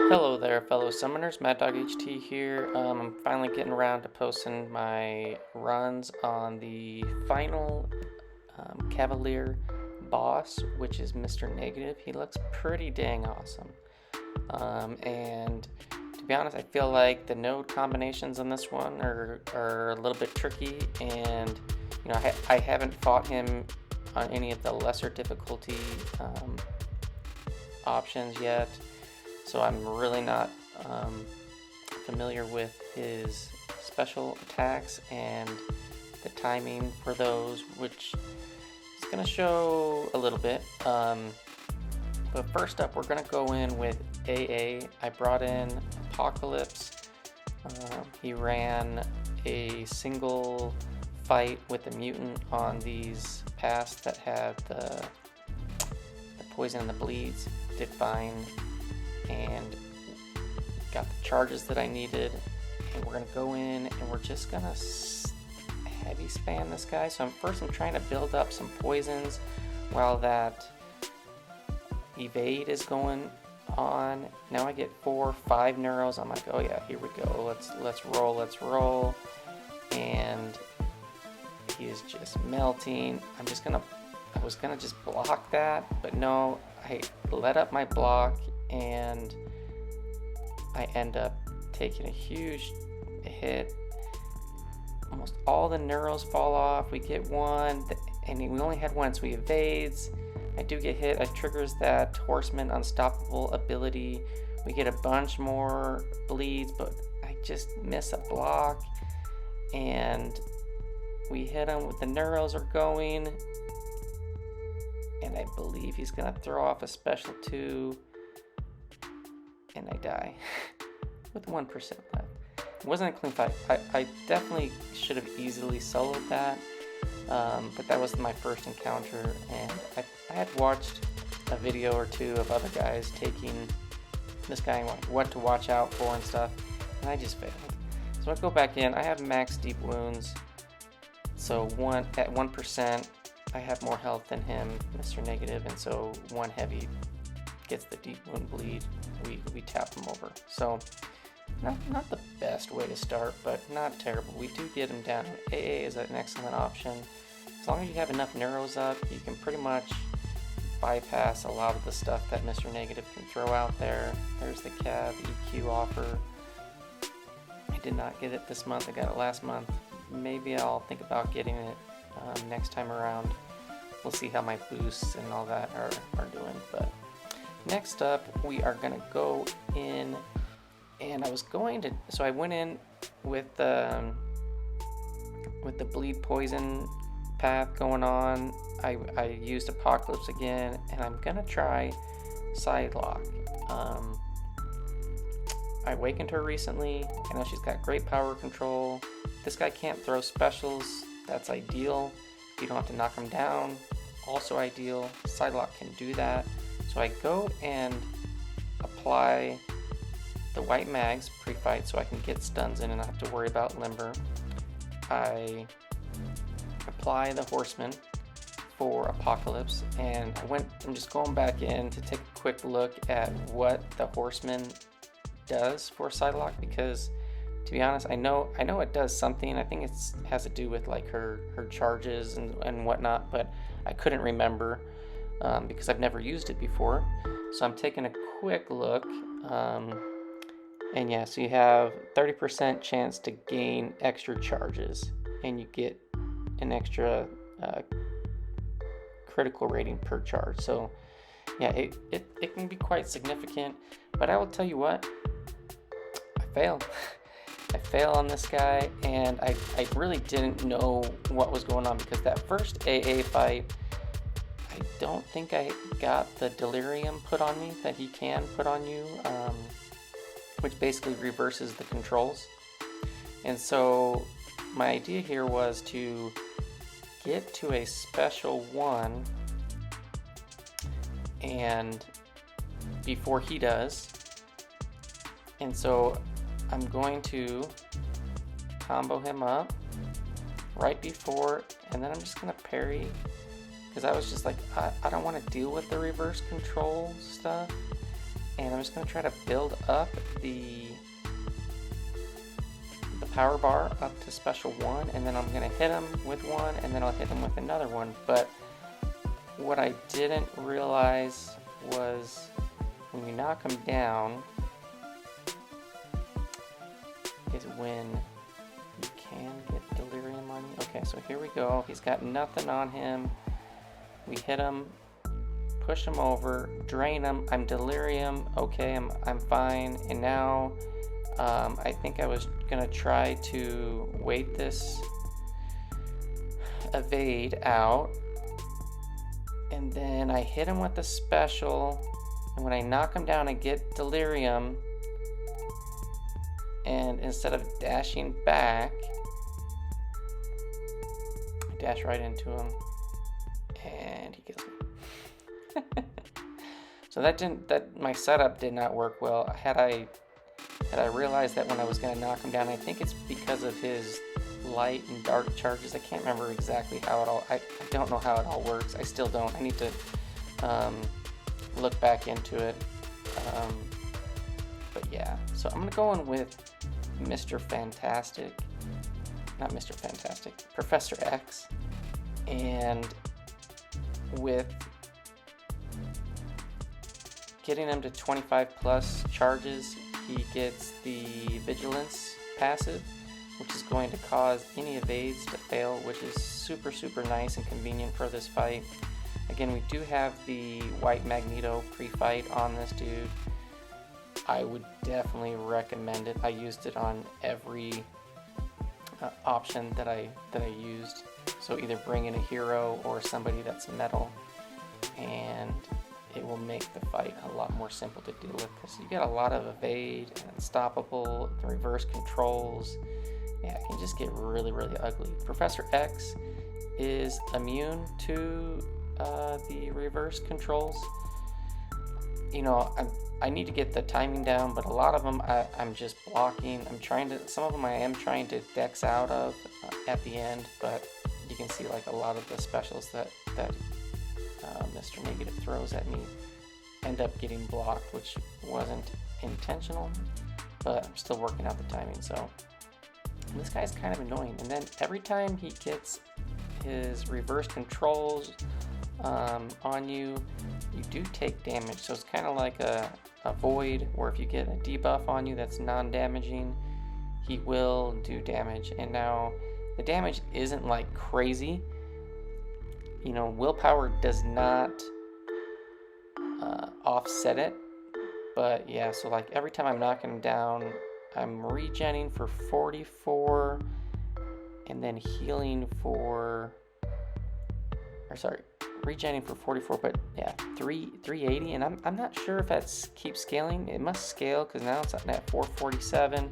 Hello there, fellow summoners. Mad Dog HT here. I'm finally getting around to posting my runs on the final Cavalier boss, which is Mr. Negative. He looks pretty dang awesome. And to be honest, I feel like the node combinations on this one are a little bit tricky, and I haven't fought him on any of the lesser difficulty options yet. So I'm really not familiar with his special attacks and the timing for those, which is going to show a little bit. But first up, we're going to go in with AA. I brought in Apocalypse. He ran a single fight with a mutant on these paths that had the poison and the bleeds. Did fine. And got the charges that I needed, and we're gonna go in and we're just gonna heavy spam this guy. So I'm trying to build up some poisons while that evade is going on. Now I get 4 or 5 neuros. I'm like, oh yeah, here we go, let's roll, and he is just melting. I was gonna just block that, but no, I let up my block and I end up taking a huge hit. Almost all the neuros fall off. We get one, and we only had one, so he evades. I do get hit. It triggers that Horseman Unstoppable ability. We get a bunch more bleeds, but I just miss a block, and we hit him with the neuros are going, and I believe he's gonna throw off a special 2. And I die with 1% left. It wasn't a clean fight. I definitely should have easily soloed that, but that was my first encounter, and I had watched a video or two of other guys taking this guy and what to watch out for and stuff, and I just failed. So I go back in. I have max deep wounds, so at 1%, I have more health than him, Mr. Negative, and so 1 heavy gets the deep wound bleed. We tap him over. So not the best way to start, but not terrible. We do get him down. AA is an excellent option. As long as you have enough neuros up, you can pretty much bypass a lot of the stuff that Mr. Negative can throw out there. There's the Cav EQ offer. I did not get it this month. I got it last month. Maybe I'll think about getting it next time around. We'll see how my boosts and all that are doing, but next up, we are going to go in, and so I went in with the bleed poison path going on. I used Apocalypse again, and I'm going to try Sidelock. I awakened her recently. I know she's got great power control. This guy can't throw specials. That's ideal. You don't have to knock him down. Also ideal. Sidelock can do that. So I go and apply the white mags pre-fight so I can get stuns in and not have to worry about limber. I apply the horseman for Apocalypse, and I'm just going back in to take a quick look at what the horseman does for Sidelock, because to be honest, I know it does something. I think it has to do with like her charges and whatnot, but I couldn't remember. Because I've never used it before. So I'm taking a quick look, and yeah, so you have 30% chance to gain extra charges, and you get an extra critical rating per charge. So yeah, it can be quite significant, but I will tell you what, I failed. I fail on this guy, and I really didn't know what was going on, because that first AA fight, I don't think I got the delirium put on me that he can put on you, which basically reverses the controls. And so my idea here was to get to a special 1 and before he does. And so I'm going to combo him up right before, and then I'm just going to parry, because I was just like, I don't want to deal with the reverse control stuff. And I'm just going to try to build up the power bar up to special 1, and then I'm going to hit him with one, and then I'll hit him with another one. But what I didn't realize was when you knock him down is when you can get delirium on you. Okay, so here we go. He's got nothing on him. We hit him, push him over, drain him. I'm delirium. Okay, I'm fine. And now I think I was gonna try to wait this evade out, and then I hit him with the special, and when I knock him down I get delirium, and instead of dashing back, I dash right into him and he kills me. So my setup did not work well. Had I realized that when I was going to knock him down, I think it's because of his light and dark charges. I can't remember exactly how it all, I don't know how it all works. I still don't. I need to look back into it. But yeah, so I'm going to go in with Mr. Fantastic, not Mr. Fantastic, Professor X, and with getting him to 25 plus charges, he gets the Vigilance passive, which is going to cause any evades to fail, which is super, super nice and convenient for this fight. Again, we do have the White Magneto pre-fight on this dude. I would definitely recommend it. I used it on every option that I used. So either bring in a hero or somebody that's metal, and it will make the fight a lot more simple to deal with, because you get a lot of evade and unstoppable, the reverse controls. Yeah, it can just get really, really ugly. Professor X is immune to the reverse controls. You know, I need to get the timing down, but a lot of them I'm just blocking. Some of them I am trying to dex out of at the end, but you can see like a lot of the specials that Mr. Negative throws at me end up getting blocked, which wasn't intentional, but I'm still working out the timing. So this guy's kind of annoying, and then every time he gets his reverse controls on you, you do take damage. So it's kind of like a void, where if you get a debuff on you that's non-damaging, he will do damage. And now the damage isn't like crazy. You know, willpower does not offset it, but yeah, so like every time I'm knocking him down, I'm regenning for 44 and then healing for, regenning for 44, but yeah, 380, and I'm not sure if that keeps scaling. It must scale, because now it's at 447,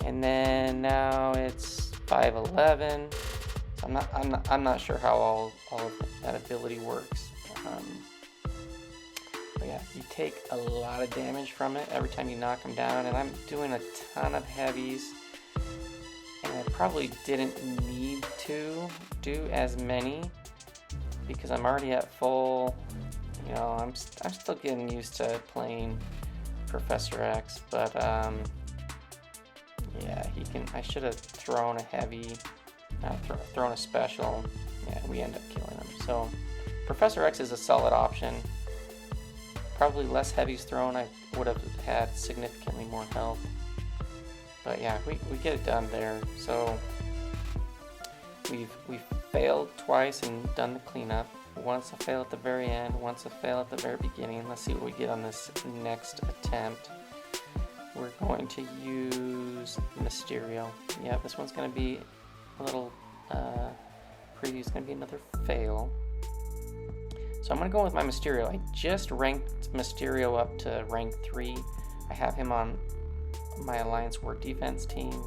and then now it's 511. So I'm not sure how all of that ability works. But yeah, you take a lot of damage from it every time you knock them down, and I'm doing a ton of heavies, and I probably didn't need to do as many because I'm already at full. You know, I'm still getting used to playing Professor X, but yeah, I should have thrown a heavy, thrown a special. Yeah, we end up killing him. So Professor X is a solid option. Probably less heavies thrown, I would have had significantly more health. But yeah, we get it done there. So we've failed twice and done the cleanup. Once a fail at the very end, once a fail at the very beginning. Let's see what we get on this next attempt. We're going to use Mysterio. Yeah, this one's going to be a little preview. It's going to be another fail. So I'm going to go with my Mysterio. I just ranked Mysterio up to rank 3. I have him on my Alliance War Defense team,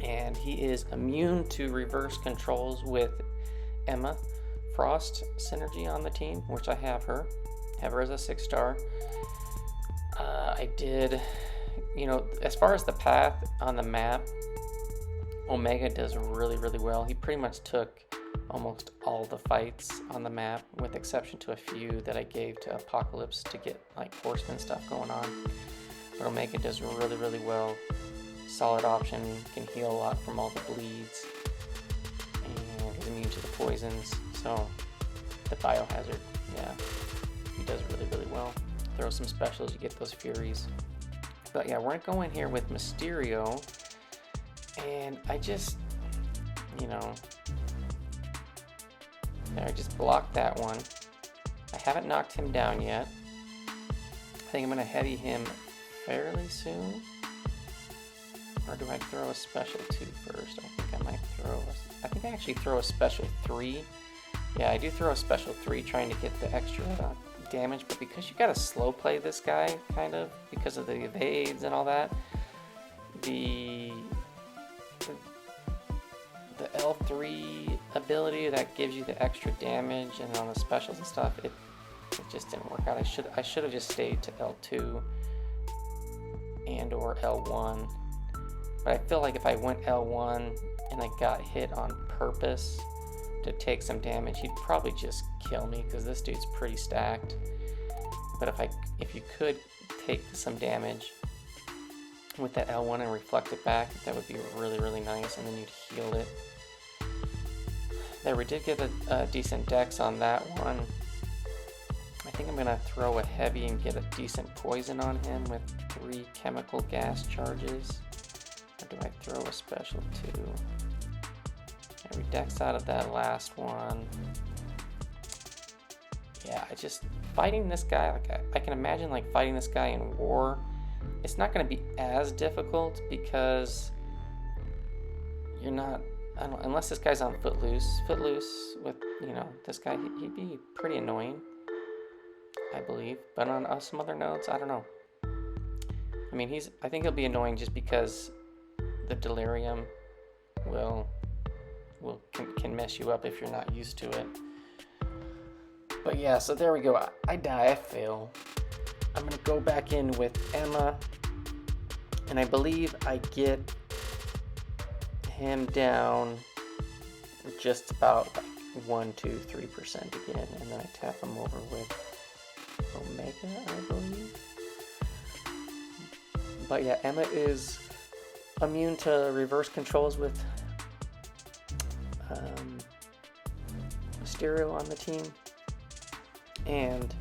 and he is immune to reverse controls with Emma Frost synergy on the team, which I have her as a 6-star. I did, you know, as far as the path on the map, Omega does really, really well. He pretty much took almost all the fights on the map, with exception to a few that I gave to Apocalypse to get like horseman stuff going on. But Omega does really, really well. Solid option, can heal a lot from all the bleeds, and is immune to the poisons. So the biohazard, yeah, he does really, really well. Throw some specials, you get those furies. But yeah, we're going here with Mysterio, and I just, you know, there, I just blocked that one. I haven't knocked him down yet. I think I'm gonna heavy him fairly soon. Or do I throw a special 2 first? I think I might I think I actually throw a special 3. Yeah, I do throw a special 3 trying to get the extra damage, but because you gotta slow play this guy, kind of, because of the evades and all that, the L3 ability that gives you the extra damage, and on the specials and stuff, it just didn't work out. I should have just stayed to L2 and or L1. But I feel like if I went L1 and I got hit on purpose to take some damage, he'd probably just kill me because this dude's pretty stacked. But if you could take some damage with that L1 and reflect it back, that would be really, really nice, and then you'd heal it. There, we did get a decent dex on that one. I think I'm going to throw a heavy and get a decent poison on him with 3 chemical gas charges. Or do I throw a special 2? I redex out of that last one. Yeah, fighting this guy, like I can imagine like fighting this guy in war. It's not going to be as difficult because you're not, I don't know, unless this guy's on Footloose. Footloose with, you know, this guy, he'd be pretty annoying, I believe. But on some other nodes, I don't know. I mean, I think he'll be annoying just because the delirium can mess you up if you're not used to it. But yeah, so there we go. I die, I fail. I'm gonna go back in with Emma, and I believe I get him down just about like 1, 2, 3% again, and then I tap him over with Omega, I believe. But yeah, Emma is immune to reverse controls with Mysterio on the team, and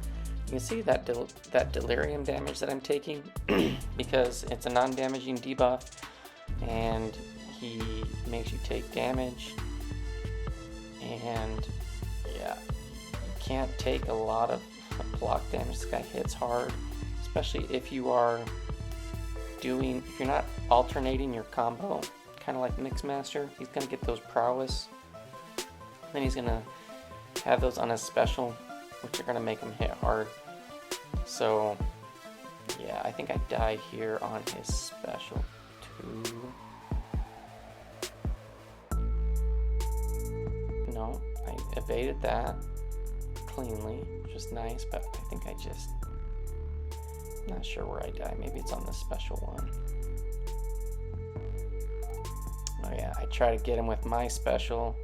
you can see that delirium damage that I'm taking because it's a non-damaging debuff, and he makes you take damage, and yeah, you can't take a lot of block damage. This guy hits hard, especially if you're not alternating your combo, kind of like Mixmaster. He's gonna get those Prowess, then he's gonna have those on his special, which are gonna make him hit hard. So yeah, I think I die here on his special 2. No, I evaded that cleanly, which was nice, but I think not sure where I die. Maybe it's on the special one. Oh yeah, I try to get him with my special.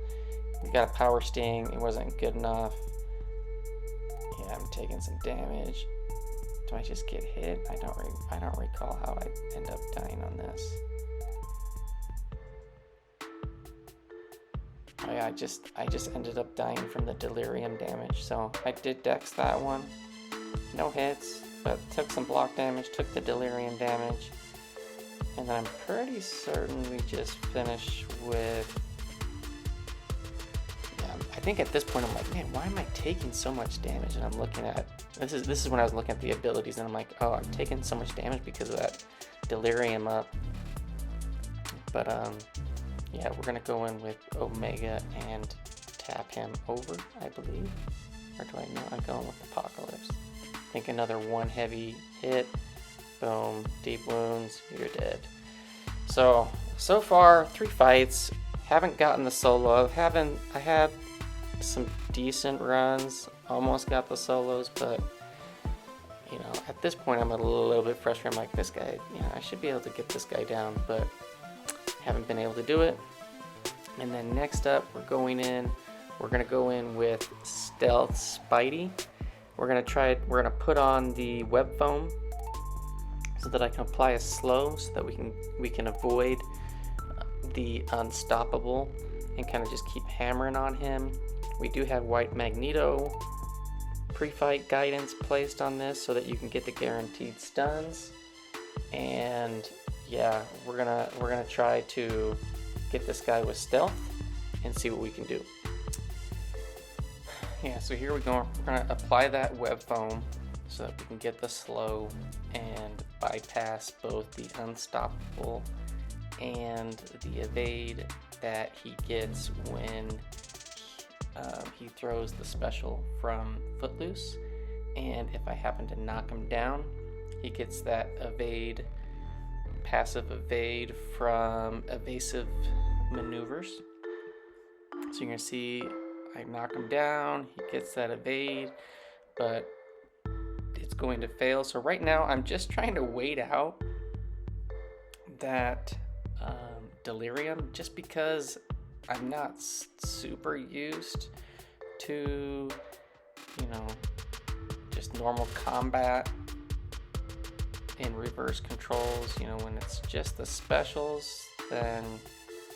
We got a power sting. It wasn't good enough. Yeah, I'm taking some damage. Do I just get hit? I don't recall how I end up dying on this. Oh yeah, I just ended up dying from the delirium damage. So I did dex that one. No hits, but took some block damage, took the delirium damage. And then I'm pretty certain we just finish with, yeah, I think at this point I'm like, man, why am I taking so much damage? And I'm looking at, this is when I was looking at the abilities, and I'm like, oh, I'm taking so much damage because of that delirium up. But yeah, we're gonna go in with Omega and tap him over, I believe. Or do I know? I'm going with Apocalypse. I think another one heavy hit. Boom, deep wounds, you're dead. So far, 3 fights. Haven't gotten the solo. I had some decent runs. Almost got the solos, but you know, at this point, I'm a little bit frustrated. I'm like, this guy, you know, I should be able to get this guy down, but haven't been able to do it. And then next up, we're going in We're gonna go in with Stealth Spidey. We're gonna put on the web foam so that I can apply a slow, so that we can avoid the unstoppable and kind of just keep hammering on him. We do have white Magneto pre-fight guidance placed on this so that you can get the guaranteed stuns. And yeah, we're gonna try to get this guy with stealth and see what we can do. Yeah, so here we go. We're gonna apply that web foam so that we can get the slow and bypass both the unstoppable and the evade that he gets when he throws the special from Footloose. And if I happen to knock him down, he gets that evade, passive evade from Evasive Maneuvers. So you're gonna see I knock him down, he gets that evade, but it's going to fail. So right now I'm just trying to wait out that delirium, just because I'm not super used to, you know, just normal combat in reverse controls. You know, when it's just the specials, then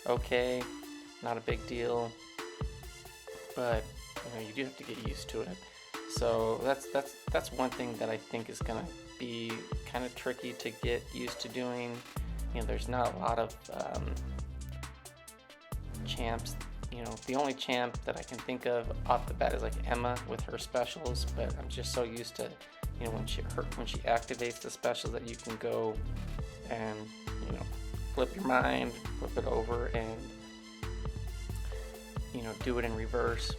okay, not a big deal, but you know, you do have to get used to it. So that's one thing that I think is gonna be kind of tricky to get used to doing. You know, there's not a lot of champs. You know, the only champ that I can think of off the bat is like Emma with her specials, but I'm just so used to, you know, when she activates the specials, that you can go and, you know, flip your mind, flip it over, and, you know, do it in reverse.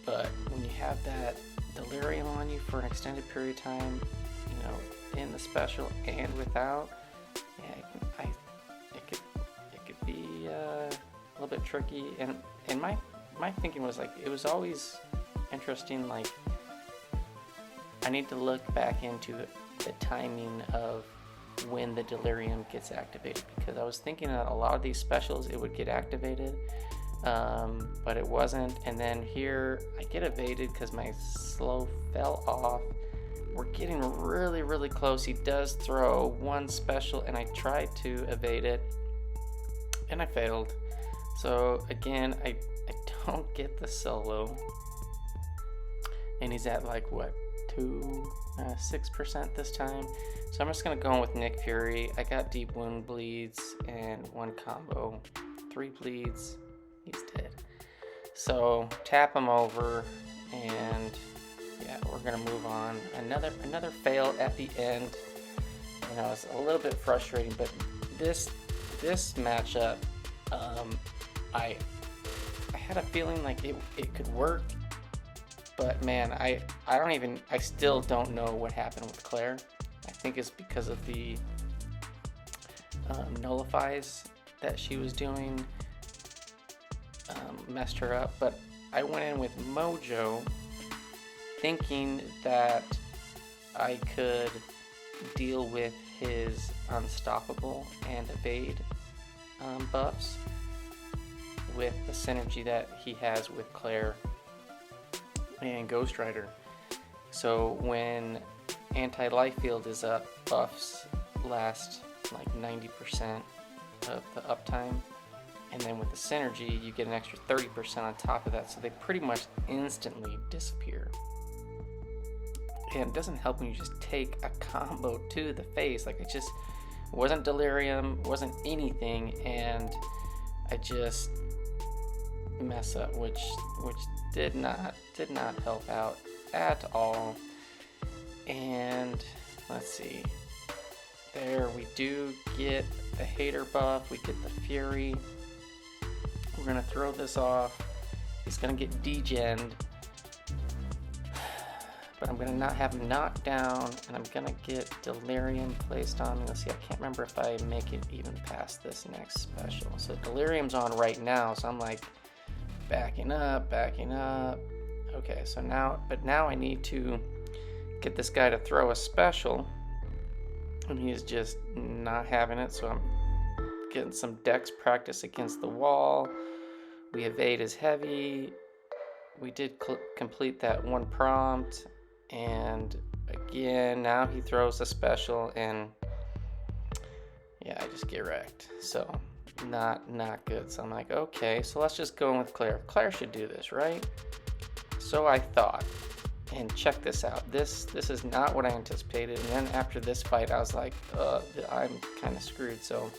But when you have that delirium on you for an extended period of time, you know, in the special and without, yeah, it could be a little bit tricky. And my thinking was like, it was always interesting, like I need to look back into the timing of when the delirium gets activated, because I was thinking that a lot of these specials it would get activated, but it wasn't. And then here I get evaded because my slow fell off. We're getting really close. He does throw one special and I tried to evade it and I failed. So again, I don't get the solo, and he's at like what, 6% this time. So I'm just gonna go in with Nick Fury. I got deep wound bleeds and one combo, 3 bleeds, he's dead. So tap him over, and yeah, we're gonna move on. Another fail at the end. You know, it's a little bit frustrating, but this matchup, I had a feeling like it could work, but man, I still don't know what happened with Claire. I think it's because of the nullifies that she was doing, messed her up. But I went in with Mojo thinking that I could deal with his unstoppable and evade buffs with the synergy that he has with Claire and Ghost Rider. So when anti-life field is up, buffs last like 90% of the uptime, and then with the synergy you get an extra 30% on top of that, so they pretty much instantly disappear. And it doesn't help when you just take a combo to the face. Like, it just wasn't delirium, wasn't anything, and I just mess up, which did not help out at all. And let's see, there we do get the hater buff, we get the fury. We're gonna throw this off. He's gonna get degened, but I'm gonna not have him knocked down, and I'm gonna get delirium placed on me. Let's see, I can't remember if I make it even past this next special. So delirium's on right now, so I'm like backing up. Okay, so now I need to get this guy to throw a special, and he's just not having it. So I'm getting some dex practice against the wall. We evade his heavy, we did complete that one prompt, and again, now he throws a special, and yeah, I just get wrecked. So not good. So I'm like, okay, so let's just go in with Claire. Claire should do this, right? So I thought, and check this out. This is not what I anticipated. And then after this fight, I was like, I'm kind of screwed. So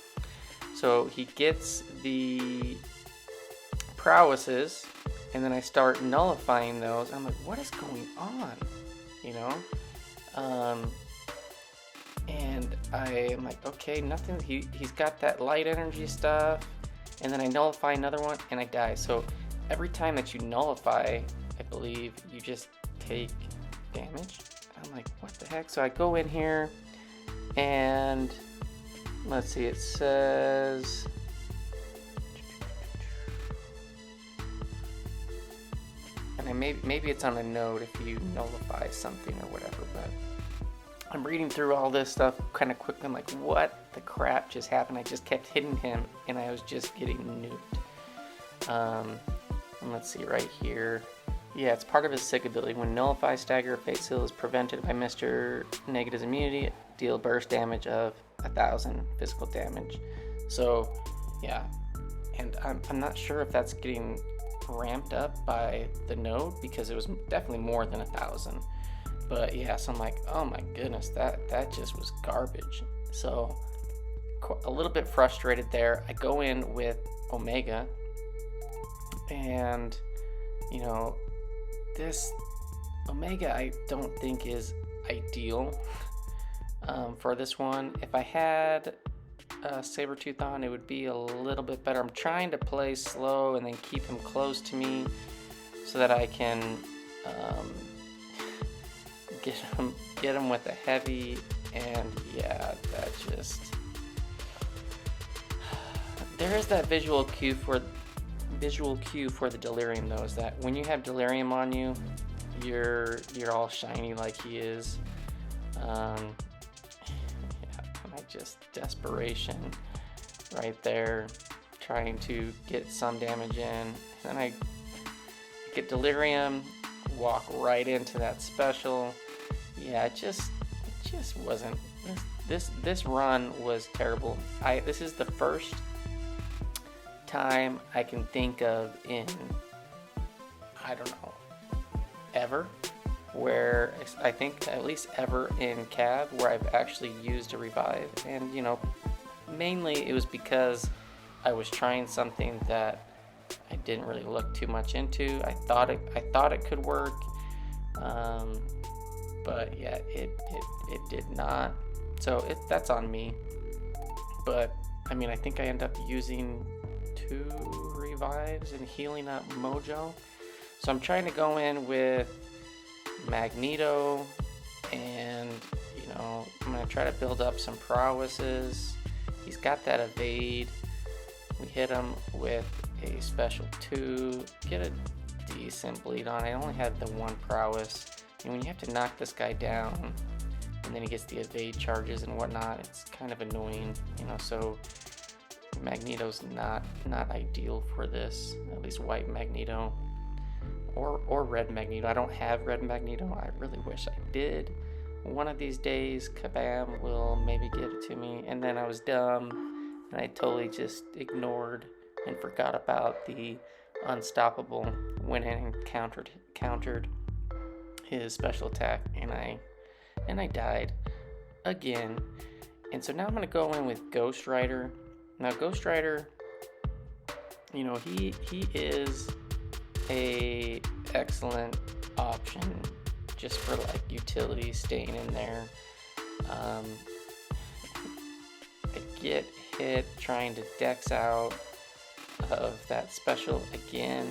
he gets the prowesses, and then I start nullifying those. I'm like, what is going on? You know? And I'm like, okay, nothing. He's got that light energy stuff, and then I nullify another one, and I die. So every time that you nullify, I believe you just take damage. I'm like, what the heck? So I go in here, and let's see, it says and maybe it's on a node if you nullify something or whatever, but I'm reading through all this stuff kind of quickly. I'm like, what the crap just happened? I just kept hitting him, and I was just getting nuked. And let's see right here. Yeah, it's part of his sick ability. When Nullify, Stagger, or Fate Seal is prevented by Mr. Negative's immunity, deal burst damage of 1,000 physical damage. So, yeah. And I'm not sure if that's getting ramped up by the node, because it was definitely more than 1,000. But yeah, so I'm like, oh my goodness, that just was garbage. So a little bit frustrated there. I go in with Omega, and you know, this Omega I don't think is ideal for this one. If I had Sabretooth on, it would be a little bit better. I'm trying to play slow and then keep him close to me so that I can get him with a heavy, and yeah, that just, there is that visual cue for the delirium though, is that when you have delirium on you, you're all shiny like he is. Yeah, and I just, desperation right there, trying to get some damage in, and then I get delirium, walk right into that special. Yeah, it just wasn't, this run was terrible. This is the first time I can think of in, I don't know, ever, where I think at least ever in Cav where I've actually used a revive. And you know, mainly it was because I was trying something that I didn't really look too much into. I thought it could work, but yeah, it did not. So that's on me. But I mean, I think I end up using 2 revives and healing up Mojo. So I'm trying to go in with Magneto, and you know, I'm gonna try to build up some prowesses. He's got that evade. We hit him with a special 2, get a decent bleed on. I only had the 1 prowess, and when you have to knock this guy down and then he gets the evade charges and whatnot, it's kind of annoying, you know. So Magneto's not ideal for this, at least white Magneto or red Magneto. I don't have red Magneto. I really wish I did. One of these days Kabam will maybe give it to me. And then I was dumb and I totally just ignored and forgot about the unstoppable, went in and countered his special attack, and I died again. And so now I'm gonna go in with Ghost Rider. Now Ghost Rider, you know, he is a excellent option just for like utility, staying in there. I get hit trying to dex out of that special again.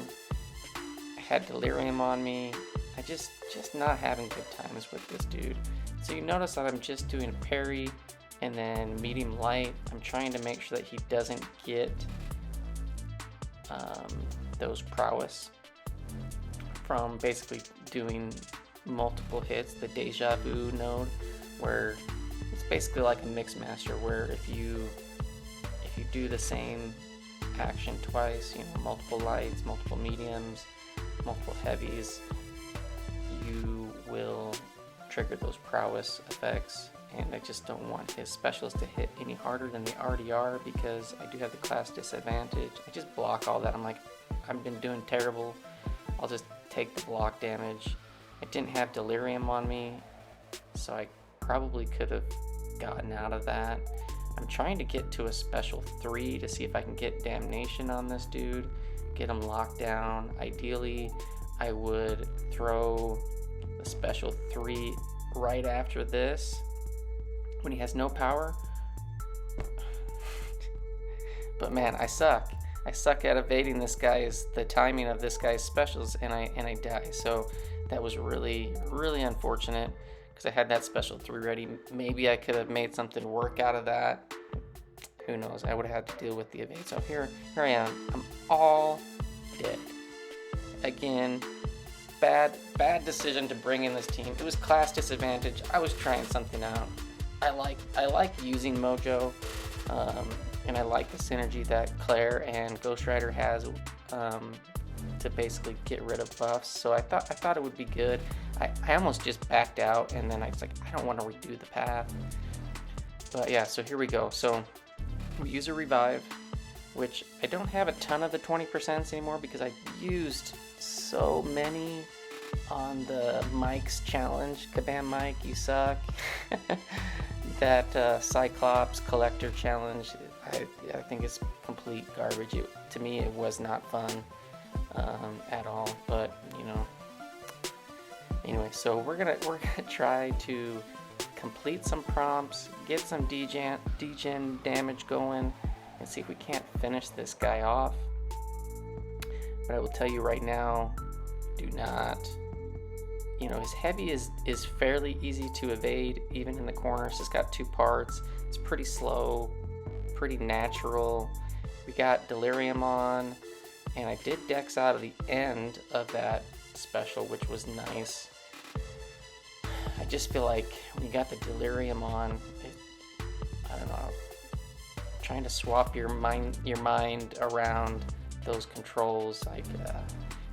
I had delirium on me. I just not having good times with this dude. So you notice that I'm just doing parry and then medium light. I'm trying to make sure that he doesn't get those prowess from basically doing multiple hits, the Deja Vu node, where it's basically like a mix master, where if you do the same action twice, you know, multiple lights, multiple mediums, multiple heavies, you will trigger those prowess effects, and I just don't want his specials to hit any harder than they already are because I do have the class disadvantage. I just block all that. I'm like, I've been doing terrible. I'll just take the block damage. I didn't have delirium on me, so I probably could have gotten out of that. I'm trying to get to a special 3 to see if I can get damnation on this dude, get him locked down. Ideally, I would throw the special 3 right after this when he has no power. But man, I suck. I suck at evading the timing of this guy's specials, and I die. So that was really, really unfortunate because I had that special 3 ready. Maybe I could have made something work out of that. Who knows? I would have had to deal with the evade. So here I am. I'm all dead. Again, bad decision to bring in this team. It was class disadvantage. I was trying something out. I like using Mojo, and I like the synergy that Claire and Ghost Rider has to basically get rid of buffs. So I thought it would be good. I almost just backed out, and then I was like, I don't want to redo the path. But yeah, so here we go. So we use a revive, which I don't have a ton of the 20% anymore because I used so many on the Mike's challenge. Kabam Mike, you suck. That Cyclops collector challenge, I think it's complete garbage. To me, it was not fun at all. But you know, anyway, so we're gonna try to complete some prompts, get some degen damage going, and see if we can't finish this guy off. But I will tell you right now, do not. You know, his heavy is fairly easy to evade, even in the corners. It's got 2 parts. It's pretty slow, pretty natural. We got delirium on, and I did dex out of the end of that special, which was nice. I just feel like when you got the delirium on, I don't know, trying to swap your mind around those controls, like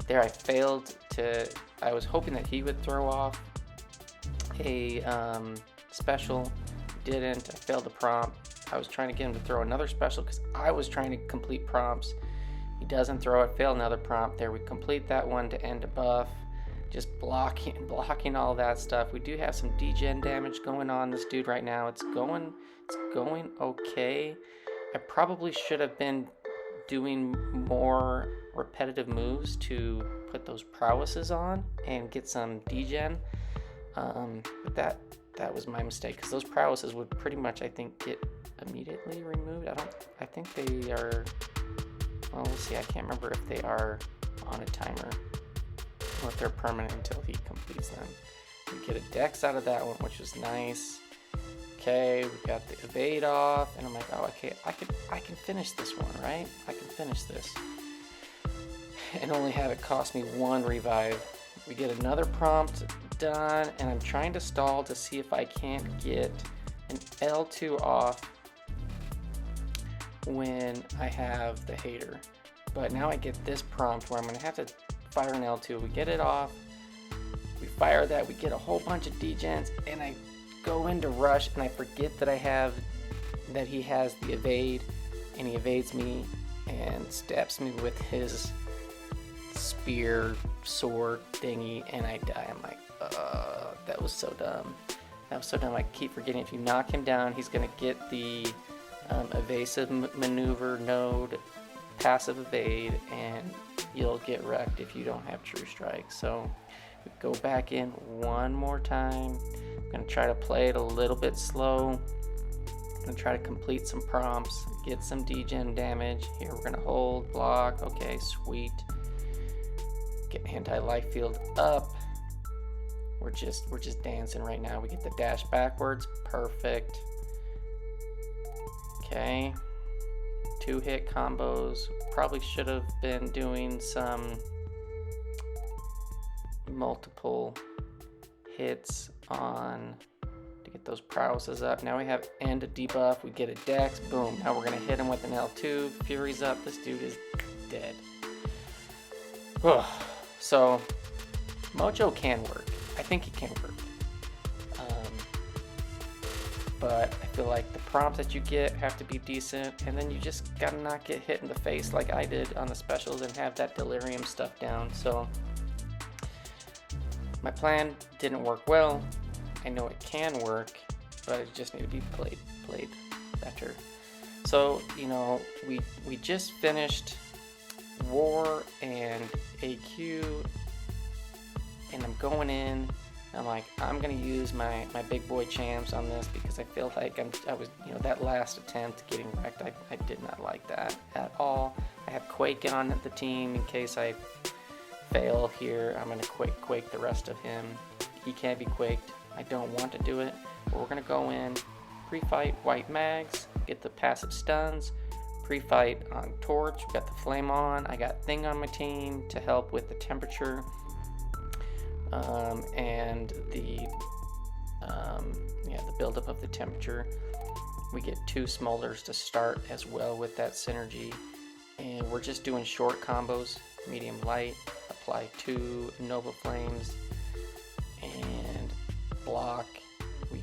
there I failed to. I was hoping that he would throw off a special. Didn't. I failed the prompt. I was trying to get him to throw another special because I was trying to complete prompts. He doesn't throw it. Failed another prompt. There we complete that one to end a buff. Just blocking all that stuff. We do have some degen damage going on this dude right now. It's going okay. I probably should have been doing more repetitive moves to put those prowesses on and get some degen. But that was my mistake because those prowesses would pretty much, I think, get immediately removed. I think they are. Well, we'll see. I can't remember if they are on a timer or if they're permanent until he completes them. We get a dex out of that one, which was nice. Okay, we got the evade off, and I'm like, oh, okay, I can finish this one, right? I can finish this, and only have it cost me 1 revive. We get another prompt done, and I'm trying to stall to see if I can't get an L2 off when I have the hater. But now I get this prompt where I'm gonna have to fire an L2. We get it off, we fire that, we get a whole bunch of degens, and I go into rush, and I forget that he has the evade, and he evades me and stabs me with his spear sword thingy, and I die. I'm like, that was so dumb. That was so dumb. I keep forgetting if you knock him down, he's gonna get the evasive maneuver node, passive evade, and you'll get wrecked if you don't have true strike. So we go back in one more time. I'm gonna try to play it a little bit slow. I'm gonna try to complete some prompts, get some degen damage. Here we're gonna hold, block. Okay, sweet. Get anti-life field up. We're just dancing right now. We get the dash backwards, perfect. Okay, 2-hit combos. Probably should have been doing some multiple hits on to get those prowesses up. Now we have end a debuff. We get a dex. Boom. Now we're gonna hit him with an L2. Fury's up. This dude is dead. So Mojo can work. I think he can work. But I feel like the prompts that you get have to be decent, and then you just gotta not get hit in the face like I did on the specials and have that delirium stuff down. So my plan didn't work well. I know it can work, but it just need to be played better. So, you know, we just finished War and AQ, and I'm going in. I'm like, I'm gonna use my big boy champs on this because I feel like I was, you know, that last attempt getting wrecked, I did not like that at all. I have Quake on the team in case I fail here. I'm gonna quake the rest of him. He can't be quaked. I don't want to do it, but we're gonna go in, pre-fight white mags, get the passive stuns, pre-fight on Torch, we got the flame on, I got Thing on my team to help with the temperature. And the buildup of the temperature. We get 2 smolders to start as well with that synergy, and we're just doing short combos, medium light, apply 2 Nova Flames, and block. We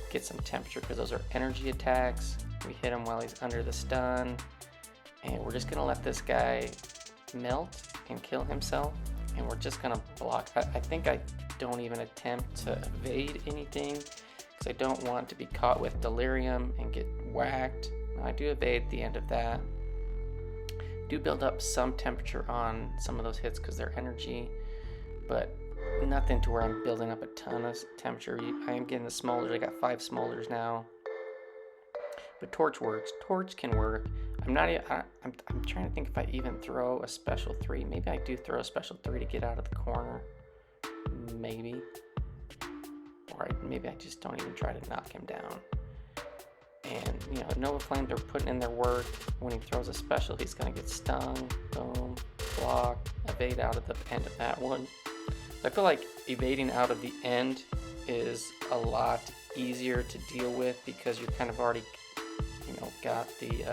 get some temperature because those are energy attacks. We hit him while he's under the stun, and we're just gonna let this guy melt and kill himself. And we're just gonna block. I think I don't even attempt to evade anything because I don't want to be caught with delirium and get whacked. I do evade the end of that. Do build up some temperature on some of those hits because they're energy, but nothing to where I'm building up a ton of temperature. I am getting the smolders. I got 5 smolders now. But Torch works. Torch can work. I'm trying to think if I even throw a special 3. Maybe I do throw a special 3 to get out of the corner. Maybe. Or maybe I just don't even try to knock him down. And, you know, Nova Flames are putting in their work. When he throws a special, he's going to get stung. Boom. Block. Evade out of the end of that one. I feel like evading out of the end is a lot easier to deal with because you're kind of already, you know, got the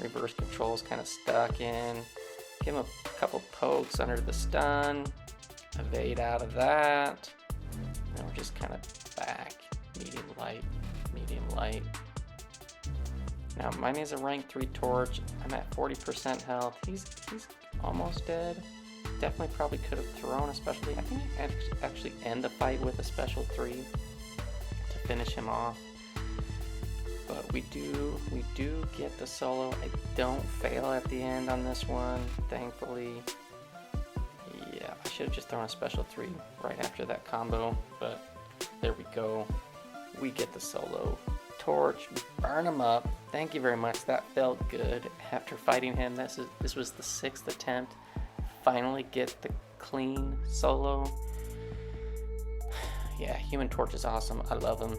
reverse controls kind of stuck in. Give him a couple pokes under the stun, evade out of that, and we're just kind of back. Medium light, medium light. Now mine is a rank 3 Torch. I'm at 40% health. He's almost dead. Definitely probably could have thrown a special. I think I can actually end the fight with a special 3 to finish him off. But we do get the solo. I don't fail at the end on this one, thankfully. Yeah, I should have just thrown a special 3 right after that combo, but there we go. We get the solo. Torch, burn him up. Thank you very much. That felt good. After fighting him, this was the 6th attempt. Finally get the clean solo. Yeah, Human Torch is awesome. I love him.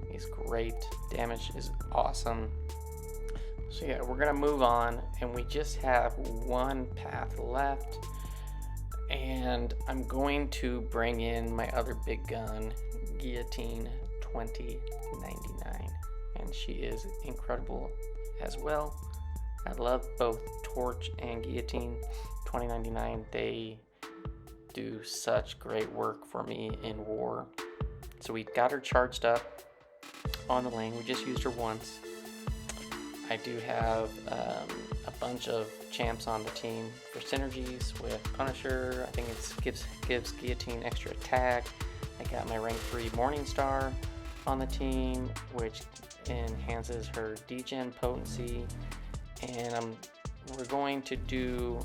He's great. Damage is awesome. So yeah, we're gonna move on, and we just have one path left, and I'm going to bring in my other big gun, Guillotine 2099, and she is incredible as well. I love both Torch and Guillotine 2099. They do such great work for me in War. So we got her charged up on the lane. We just used her once. I do have a bunch of champs on the team for synergies with Punisher. I think it gives Guillotine extra attack. I got my rank 3 Morningstar on the team, which enhances her degen potency. And we're going to do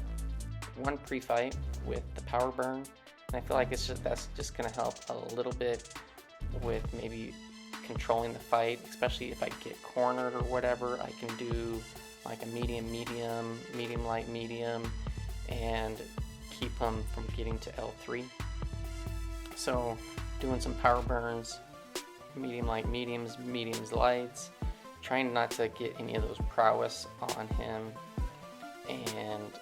one pre-fight with the power burn. And I feel like that's just going to help a little bit with maybe controlling the fight, especially if I get cornered or whatever. I can do like a medium light medium, and keep them from getting to L3. So doing some power burns, medium light mediums, mediums lights, trying not to get any of those prowess on him. And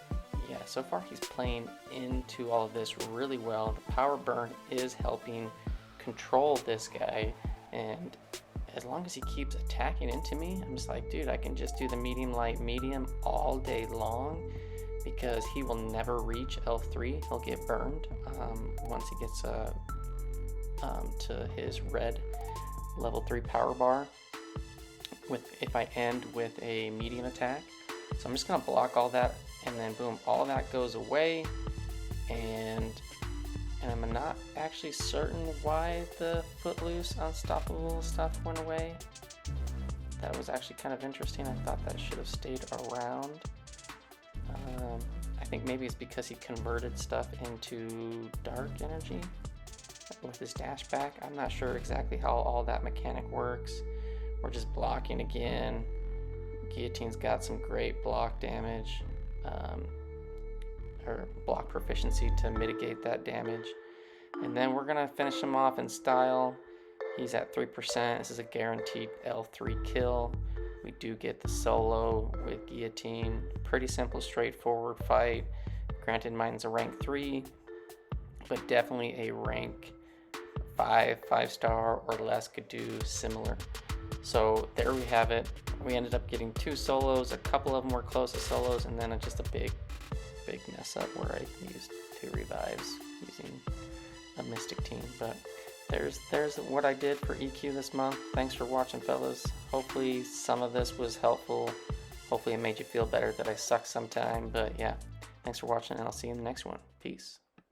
yeah, so far he's playing into all of this really well. The power burn is helping control this guy, and as long as he keeps attacking into me, I'm just like, dude, I can just do the medium light medium all day long, because he will never reach L3. He'll get burned once he gets to his red level 3 power bar if I end with a medium attack. So I'm just going to block all that, and then boom, all that goes away. And I'm not actually certain why the Footloose Unstoppable stuff went away. That was actually kind of interesting. I thought that should have stayed around. I think maybe it's because he converted stuff into dark energy with his dash back. I'm not sure exactly how all that mechanic works. We're just blocking again. Guillotine's got some great block damage, or block proficiency to mitigate that damage. And then we're gonna finish him off in style. He's at 3%. This is a guaranteed L3 kill. We do get the solo with Guillotine. Pretty simple, straightforward fight. Granted, mine's a rank 3, but definitely a rank 5-star or less could do similar. So there we have it. We ended up getting 2 solos. A couple of them were close to solos, and then just a big mess up where I used 2 revives using a Mystic team. But there's what I did for EQ this month. Thanks for watching, fellas. Hopefully some of this was helpful. Hopefully it made you feel better that I suck sometime. But yeah, thanks for watching, and I'll see you in the next one. Peace.